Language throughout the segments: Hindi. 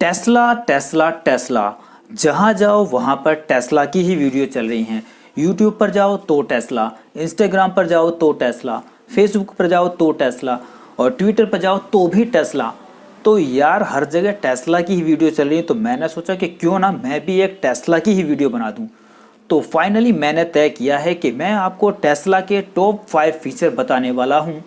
टेस्ला टेस्ला टेस्ला, जहाँ जाओ वहाँ पर टेस्ला की ही वीडियो चल रही हैं। यूट्यूब पर जाओ तो टेस्ला, इंस्टाग्राम पर जाओ तो टेस्ला, फेसबुक पर जाओ तो टेस्ला और ट्विटर पर जाओ तो भी टेस्ला। तो यार हर जगह टेस्ला की ही वीडियो चल रही है, तो मैंने सोचा कि क्यों ना मैं भी एक टेस्ला की ही वीडियो बना दूं। तो फाइनली मैंने तय किया है कि मैं आपको टेस्ला के टॉप 5 फीचर बताने वाला हूं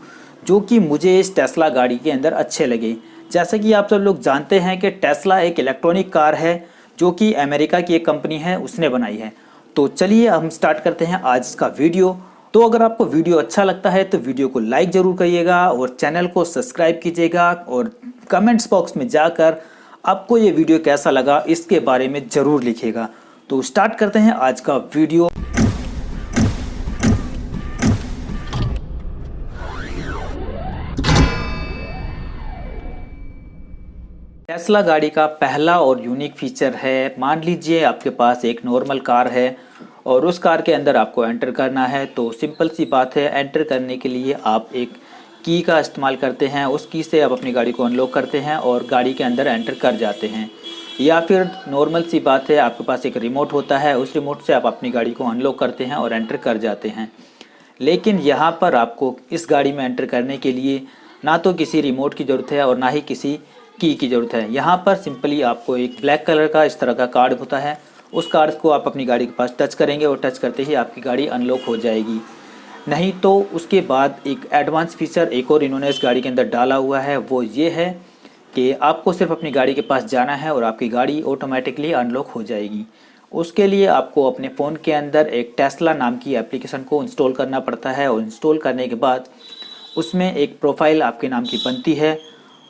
जो कि मुझे इस टेस्ला गाड़ी के अंदर अच्छे लगे। जैसे कि आप सब लोग जानते हैं कि टेस्ला एक इलेक्ट्रॉनिक कार है जो कि अमेरिका की एक कंपनी है उसने बनाई है। तो चलिए हम स्टार्ट करते हैं आज का वीडियो। तो अगर आपको वीडियो अच्छा लगता है तो वीडियो को लाइक ज़रूर करिएगा और चैनल को सब्सक्राइब कीजिएगा और कमेंट्स बॉक्स में जाकर आपको ये वीडियो कैसा लगा इसके बारे में ज़रूर लिखिएगा। तो स्टार्ट करते हैं आज का वीडियो। टेस्ला गाड़ी का पहला और यूनिक फीचर है, मान लीजिए आपके पास एक नॉर्मल कार है और उस कार के अंदर आपको एंटर करना है। तो सिंपल सी बात है, एंटर करने के लिए आप एक की का इस्तेमाल करते हैं। उस की से आप अपनी गाड़ी को अनलॉक करते हैं और गाड़ी के अंदर एंटर कर जाते हैं। या फिर नॉर्मल सी बात है, आपके पास एक रिमोट होता है, उस रिमोट से आप अपनी गाड़ी को अनलॉक करते हैं और एंटर कर जाते हैं। लेकिन यहाँ पर आपको इस गाड़ी में एंटर करने के लिए ना तो किसी रिमोट की ज़रूरत है और ना ही किसी की ज़रूरत है। यहाँ पर सिंपली आपको एक ब्लैक कलर का इस तरह का कार्ड होता है, उस कार्ड को आप अपनी गाड़ी के पास टच करेंगे और टच करते ही आपकी गाड़ी अनलॉक हो जाएगी। नहीं तो उसके बाद एक एडवांस फीचर एक और इन्होंने इस गाड़ी के अंदर डाला हुआ है, वो ये है कि आपको सिर्फ अपनी गाड़ी के पास जाना है और आपकी गाड़ी ऑटोमेटिकली अनलॉक हो जाएगी। उसके लिए आपको अपने फ़ोन के अंदर एक टेस्ला नाम की एप्लीकेशन को इंस्टॉल करना पड़ता है और इंस्टॉल करने के बाद उसमें एक प्रोफाइल आपके नाम की बनती है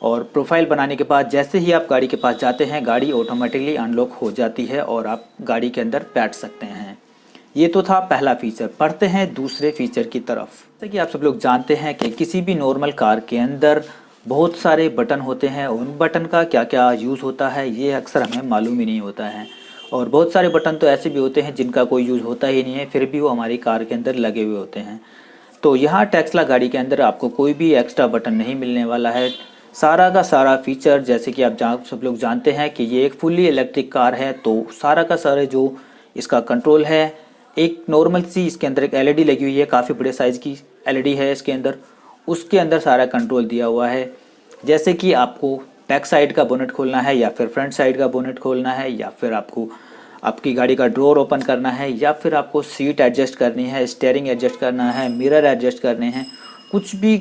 और प्रोफाइल बनाने के बाद जैसे ही आप गाड़ी के पास जाते हैं गाड़ी ऑटोमेटिकली अनलॉक हो जाती है और आप गाड़ी के अंदर बैठ सकते हैं। ये तो था पहला फीचर। बढ़ते हैं दूसरे फीचर की तरफ। जैसे कि आप सब लोग जानते हैं कि किसी भी नॉर्मल कार के अंदर बहुत सारे बटन होते हैं, उन बटन का क्या क्या यूज़ होता है ये अक्सर हमें मालूम ही नहीं होता है। और बहुत सारे बटन तो ऐसे भी होते हैं जिनका कोई यूज़ होता ही नहीं है, फिर भी वो हमारी कार के अंदर लगे हुए होते हैं। तो यहाँ टेस्ला गाड़ी के अंदर आपको कोई भी एक्स्ट्रा बटन नहीं मिलने वाला है। सारा का सारा फीचर, जैसे कि आप सब लोग जानते हैं कि ये एक फुल्ली इलेक्ट्रिक कार है, तो सारा का सारा जो इसका कंट्रोल है, एक नॉर्मल सी इसके अंदर एक एलईडी लगी हुई है, काफ़ी बड़े साइज़ की एलईडी है इसके अंदर, उसके अंदर सारा कंट्रोल दिया हुआ है। जैसे कि आपको बैक साइड का बोनेट खोलना है या फिर फ्रंट साइड का बोनेट खोलना है या फिर आपको आपकी गाड़ी का ड्रॉर ओपन करना है या फिर आपको सीट एडजस्ट करनी है, स्टीयरिंग एडजस्ट करना है, मिरर एडजस्ट करने हैं, कुछ भी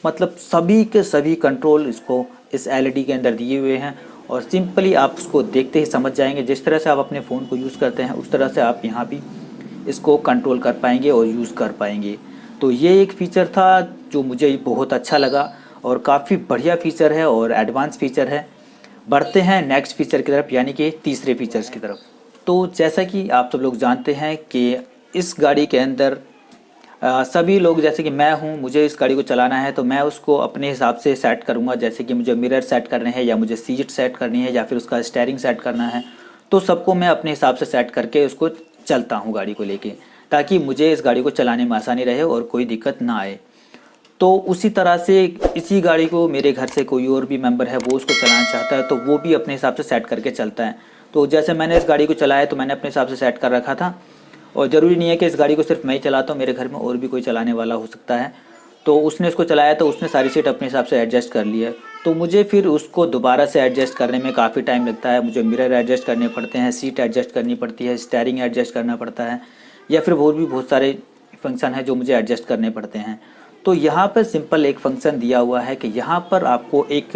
मतलब सभी के सभी कंट्रोल इसको इस एलईडी के अंदर दिए हुए हैं। और सिंपली आप उसको देखते ही समझ जाएंगे, जिस तरह से आप अपने फ़ोन को यूज़ करते हैं उस तरह से आप यहाँ भी इसको कंट्रोल कर पाएंगे और यूज़ कर पाएंगे। तो ये एक फ़ीचर था जो मुझे बहुत अच्छा लगा और काफ़ी बढ़िया फ़ीचर है और एडवांस फ़ीचर है। बढ़ते हैं नेक्स्ट फ़ीचर की तरफ, यानी कि तीसरे फीचर्स की तरफ। तो जैसा कि आप सब लोग जानते हैं कि इस गाड़ी के अंदर सभी लोग, जैसे कि मैं हूं, मुझे इस गाड़ी को चलाना है तो मैं उसको अपने हिसाब से सेट करूंगा। जैसे कि मुझे मिरर सेट करने हैं या मुझे सीट सेट करनी है या फिर उसका स्टीयरिंग सेट करना है, तो सबको मैं अपने हिसाब से सेट करके उसको चलता हूं गाड़ी को लेके, ताकि मुझे इस गाड़ी को चलाने में आसानी रहे और कोई दिक्कत ना आए। तो उसी तरह से इसी गाड़ी को मेरे घर से कोई और भी मेंबर है वो उसको चलाना चाहता है तो वो भी अपने हिसाब से सेट करके चलता है। तो जैसे मैंने इस गाड़ी को चलाया तो मैंने अपने हिसाब से सेट कर रखा था और ज़रूरी नहीं है कि इस गाड़ी को सिर्फ मैं ही चलाता हूँ, मेरे घर में और भी कोई चलाने वाला हो सकता है। तो उसने इसको चलाया तो उसने सारी सीट अपने हिसाब से एडजस्ट कर ली है, तो मुझे फिर उसको दोबारा से एडजस्ट करने में काफ़ी टाइम लगता है। मुझे मिरर एडजस्ट करने पड़ते हैं, सीट एडजस्ट करनी पड़ती है, स्टीयरिंग एडजस्ट करना पड़ता है या फिर और भी बहुत सारे फंक्शन हैं जो मुझे एडजस्ट करने पड़ते हैं। तो यहाँ पर सिंपल एक फंक्शन दिया हुआ है कि यहाँ पर आपको एक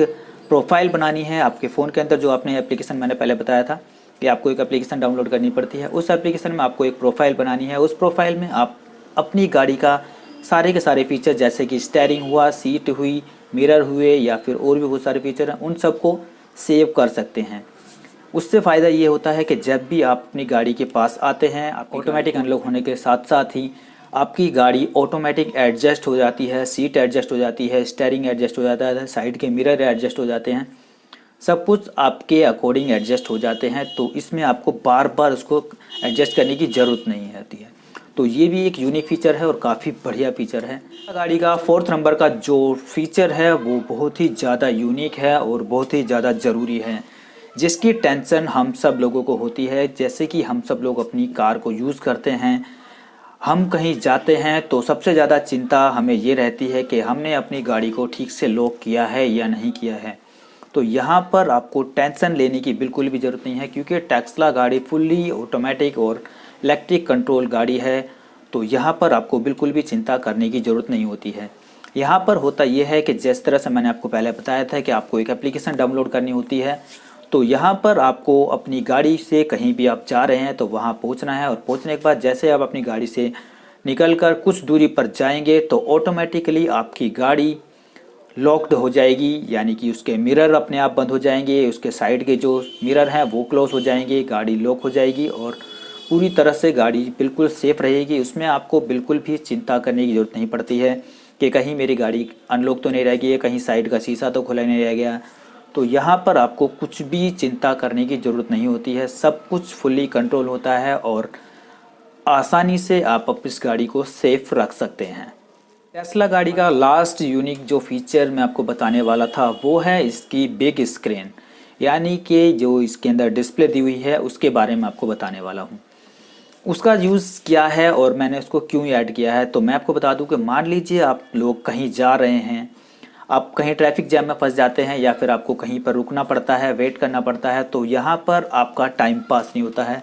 प्रोफाइल बनानी है आपके फ़ोन के अंदर। जो आपने एप्लीकेशन मैंने पहले बताया था कि आपको एक एप्लीकेशन डाउनलोड करनी पड़ती है, उस एप्लीकेशन में आपको एक प्रोफाइल बनानी है। उस प्रोफाइल में आप अपनी गाड़ी का सारे के सारे फीचर, जैसे कि स्टीयरिंग हुआ, सीट हुई, मिरर हुए या फिर और भी बहुत सारे फीचर हैं, उन सबको सेव कर सकते हैं। उससे फ़ायदा ये होता है कि जब भी आप अपनी गाड़ी के पास आते हैं, आप ऑटोमेटिक अनलॉक होने के साथ साथ ही आपकी गाड़ी ऑटोमेटिक एडजस्ट हो जाती है, सीट एडजस्ट हो जाती है, स्टीयरिंग एडजस्ट हो जाता है, साइड के मिरर एडजस्ट हो जाते हैं, सब कुछ आपके अकॉर्डिंग एडजस्ट हो जाते हैं। तो इसमें आपको बार बार उसको एडजस्ट करने की ज़रूरत नहीं रहती है। तो ये भी एक यूनिक फीचर है और काफ़ी बढ़िया फीचर है। गाड़ी का 4th नंबर का जो फीचर है वो बहुत ही ज़्यादा यूनिक है और बहुत ही ज़्यादा ज़रूरी है। जिसकी टेंशन हम सब लोगों को होती है। जैसे कि हम सब लोग अपनी कार को यूज़ करते हैं, हम कहीं जाते हैं तो सबसे ज़्यादा चिंता हमें ये रहती है कि हमने अपनी गाड़ी को ठीक से लॉक किया है या नहीं किया है। तो यहाँ पर आपको टेंशन लेने की बिल्कुल भी ज़रूरत नहीं है, क्योंकि टेस्ला गाड़ी फुल्ली ऑटोमेटिक और इलेक्ट्रिक कंट्रोल गाड़ी है। तो यहाँ पर आपको बिल्कुल भी चिंता करने की ज़रूरत नहीं होती है। यहाँ पर होता यह है कि जिस तरह से मैंने आपको पहले बताया था कि आपको एक एप्लीकेशन डाउनलोड करनी होती है। तो यहाँ पर आपको अपनी गाड़ी से कहीं भी आप जा रहे हैं तो वहाँ पहुँचना है, और पहुँचने के बाद जैसे आप अपनी गाड़ी से निकलकर कुछ दूरी पर जाएंगे तो ऑटोमेटिकली आपकी गाड़ी लॉक्ड हो जाएगी, यानी कि उसके मिरर अपने आप बंद हो जाएंगे, उसके साइड के जो मिरर हैं वो क्लोज हो जाएंगे, गाड़ी लॉक हो जाएगी और पूरी तरह से गाड़ी बिल्कुल सेफ रहेगी। उसमें आपको बिल्कुल भी चिंता करने की ज़रूरत नहीं पड़ती है कि कहीं मेरी गाड़ी अनलॉक तो नहीं रह गई है, कहीं साइड का शीशा तो खुला नहीं रह गया। तो यहाँ पर आपको कुछ भी चिंता करने की ज़रूरत नहीं होती है, सब कुछ फुल्ली कंट्रोल होता है और आसानी से आप इस गाड़ी को सेफ रख सकते हैं। टेस्ला गाड़ी का लास्ट यूनिक जो फीचर मैं आपको बताने वाला था वो है इसकी बिग स्क्रीन, यानी कि जो इसके अंदर डिस्प्ले दी हुई है उसके बारे में आपको बताने वाला हूँ। उसका यूज़ क्या है और मैंने उसको क्यों ऐड किया है। तो मैं आपको बता दूं कि मान लीजिए आप लोग कहीं जा रहे हैं, आप कहीं ट्रैफिक जैम में फंस जाते हैं या फिर आपको कहीं पर रुकना पड़ता है, वेट करना पड़ता है, तो यहाँ पर आपका टाइम पास नहीं होता है।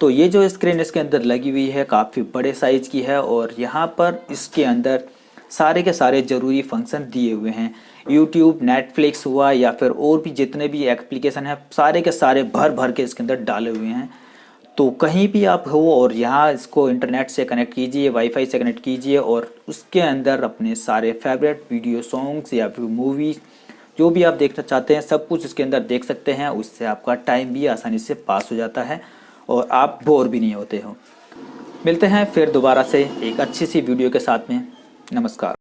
तो ये जो स्क्रीन इसके अंदर लगी हुई है काफ़ी बड़े साइज़ की है और यहाँ पर इसके अंदर सारे के सारे ज़रूरी फंक्शन दिए हुए हैं। यूट्यूब, नेटफ्लिक्स हुआ या फिर और भी जितने भी एप्लीकेशन हैं सारे के सारे भर भर के इसके अंदर डाले हुए हैं। तो कहीं भी आप हो और यहाँ इसको इंटरनेट से कनेक्ट कीजिए, वाईफाई से कनेक्ट कीजिए और उसके अंदर अपने सारे फेवरेट वीडियो सॉन्ग्स या फिर मूवीज़ जो भी आप देखना चाहते हैं सब कुछ इसके अंदर देख सकते हैं। उससे आपका टाइम भी आसानी से पास हो जाता है और आप बोर भी नहीं होते हो। मिलते हैं फिर दोबारा से एक अच्छी सी वीडियो के साथ में। नमस्कार।